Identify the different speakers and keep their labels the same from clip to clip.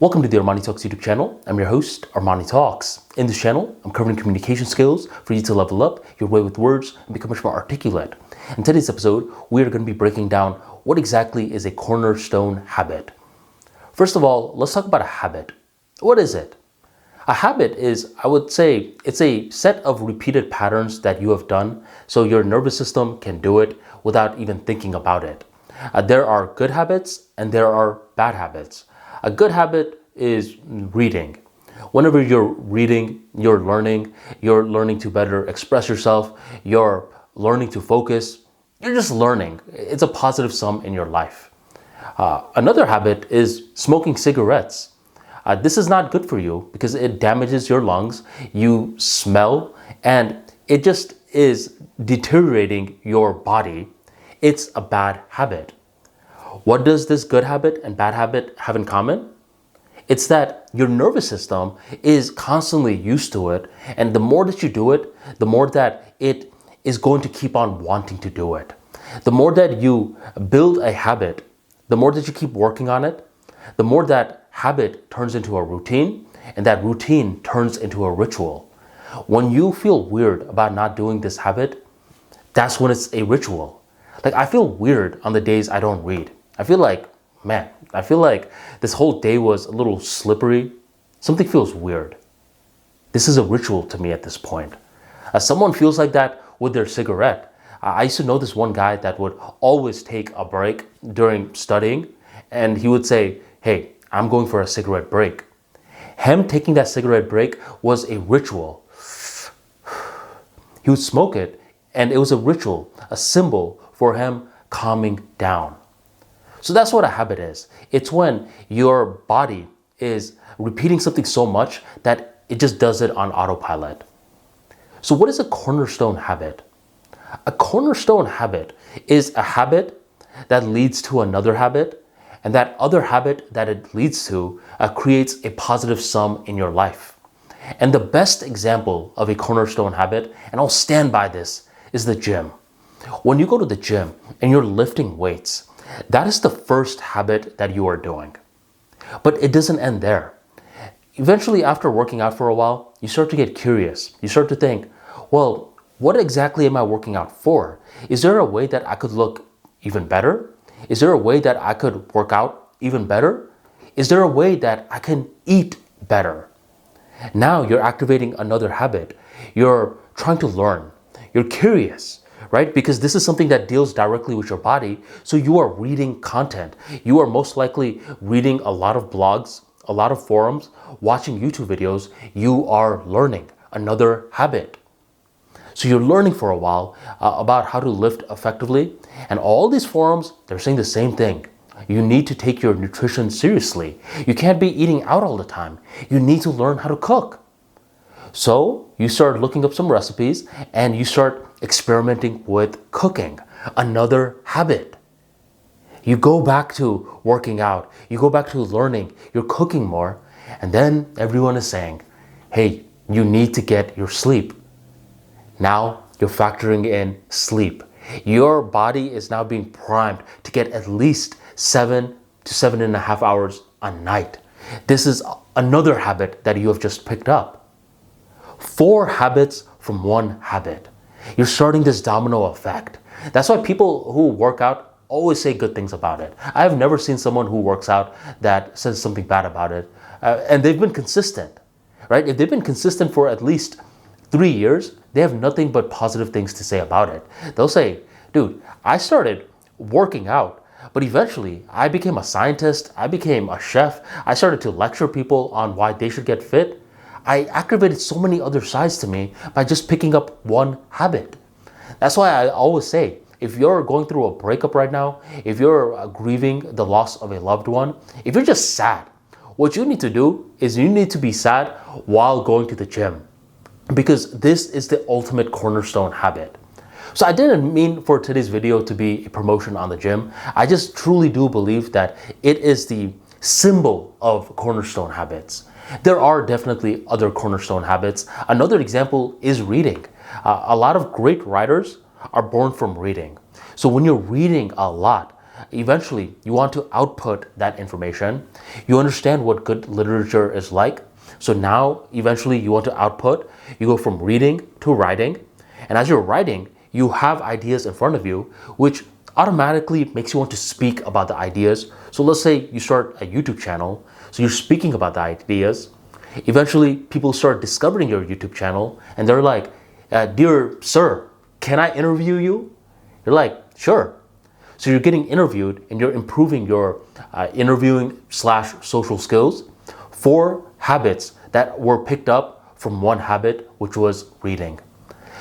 Speaker 1: Welcome to the ArmaniTalks YouTube channel. I'm your host, ArmaniTalks. In this channel, I'm covering communication skills for you to level up your way with words and become much more articulate. In today's episode, we are going to be breaking down what exactly is a cornerstone habit. First of all, let's talk about a habit. What is it? A habit is, I would say, it's a set of repeated patterns that you have done so your nervous system can do it without even thinking about it. There are good habits and there are bad habits. A good habit is reading. Whenever you're reading, you're learning to better express yourself, you're learning to focus, you're just learning. It's a positive sum in your life. Another habit is smoking cigarettes. This is not good for you because it damages your lungs, you smell, and it just is deteriorating your body. It's a bad habit. What does this good habit and bad habit have in common? It's that your nervous system is constantly used to it, and the more that you do it, the more that it is going to keep on wanting to do it. The more that you build a habit, the more that you keep working on it, the more that habit turns into a routine, and that routine turns into a ritual. When you feel weird about not doing this habit, that's when it's a ritual. Like, I feel weird on the days I don't read. I feel like this whole day was a little slippery. Something feels weird. This is a ritual to me at this point. Someone feels like that with their cigarette. I used to know this one guy that would always take a break during studying, and he would say, "Hey, I'm going for a cigarette break." Him taking that cigarette break was a ritual. He would smoke it, and it was a ritual, a symbol for him calming down. So that's what a habit is. It's when your body is repeating something so much that it just does it on autopilot. So what is a cornerstone habit? A cornerstone habit is a habit that leads to another habit, and that other habit that it leads to creates a positive sum in your life. And the best example of a cornerstone habit, and I'll stand by this, is the gym. When you go to the gym and you're lifting weights, that is the first habit that you are doing. But it doesn't end there. Eventually, after working out for a while, you start to get curious. You start to think, well, what exactly am I working out for? Is there a way that I could look even better? Is there a way that I could work out even better? Is there a way that I can eat better? Now you're activating another habit. You're trying to learn. You're curious, right? Because this is something that deals directly with your body. So you are reading content. You are most likely reading a lot of blogs, a lot of forums, watching YouTube videos. You are learning another habit. So you're learning for a while about how to lift effectively. And all these forums, they're saying the same thing. You need to take your nutrition seriously. You can't be eating out all the time. You need to learn how to cook. So you start looking up some recipes and you start experimenting with cooking, another habit. You go back to working out, you go back to learning, you're cooking more, and then everyone is saying, hey, you need to get your sleep. Now you're factoring in sleep. Your body is now being primed to get at least 7 to 7.5 hours a night. This is another habit that you have just picked up. 4 habits from one habit. You're starting this domino effect. That's why people who work out always say good things about it. I have never seen someone who works out that says something bad about it. And they've been consistent, right? If they've been consistent for at least 3 years, they have nothing but positive things to say about it. They'll say, dude, I started working out, but eventually I became a scientist, I became a chef, I started to lecture people on why they should get fit. I activated so many other sides to me by just picking up one habit. That's why I always say, if you're going through a breakup right now, if you're grieving the loss of a loved one, if you're just sad, what you need to do is you need to be sad while going to the gym. Because this is the ultimate cornerstone habit. So I didn't mean for today's video to be a promotion on the gym. I just truly do believe that it is the symbol of cornerstone habits. There are definitely other cornerstone habits. Another example is reading. A lot of great writers are born from reading. So when you're reading a lot, eventually you want to output that information. You understand what good literature is like. So now eventually you want to output. You go from reading to writing. And as you're writing, you have ideas in front of you, which automatically makes you want to speak about the ideas. So let's say you start a YouTube channel. So you're speaking about the ideas. Eventually people start discovering your YouTube channel and they're like, dear sir, can I interview you? You're like, sure. So you're getting interviewed and you're improving your interviewing / social skills for habits that were picked up from one habit, which was reading.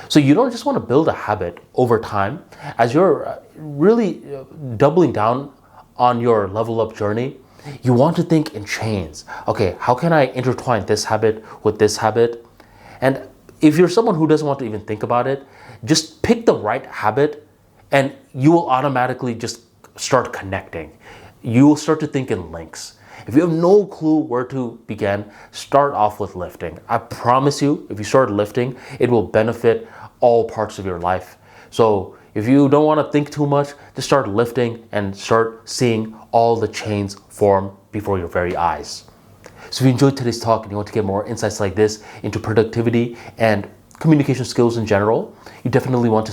Speaker 1: So you don't just want to build a habit over time. As you're really doubling down on your level up journey, you want to think in chains. Okay, how can I intertwine this habit with this habit? And if you're someone who doesn't want to even think about it, just pick the right habit and you will automatically just start connecting. You will start to think in links. If you have no clue where to begin, start off with lifting. I promise you, if you start lifting, it will benefit all parts of your life. So if you don't want to think too much, just start lifting and start seeing all the chains form before your very eyes. So if you enjoyed today's talk and you want to get more insights like this into productivity and communication skills in general, you definitely want to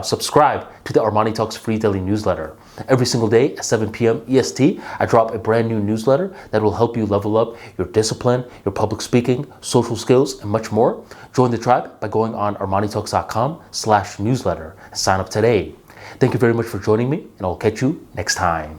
Speaker 1: subscribe to the ArmaniTalks free daily newsletter. Every single day at 7 p.m. EST, I drop a brand new newsletter that will help you level up your discipline, your public speaking, social skills, and much more. Join the tribe by going on ArmaniTalks.com/newsletter and sign up today. Thank you very much for joining me, and I'll catch you next time.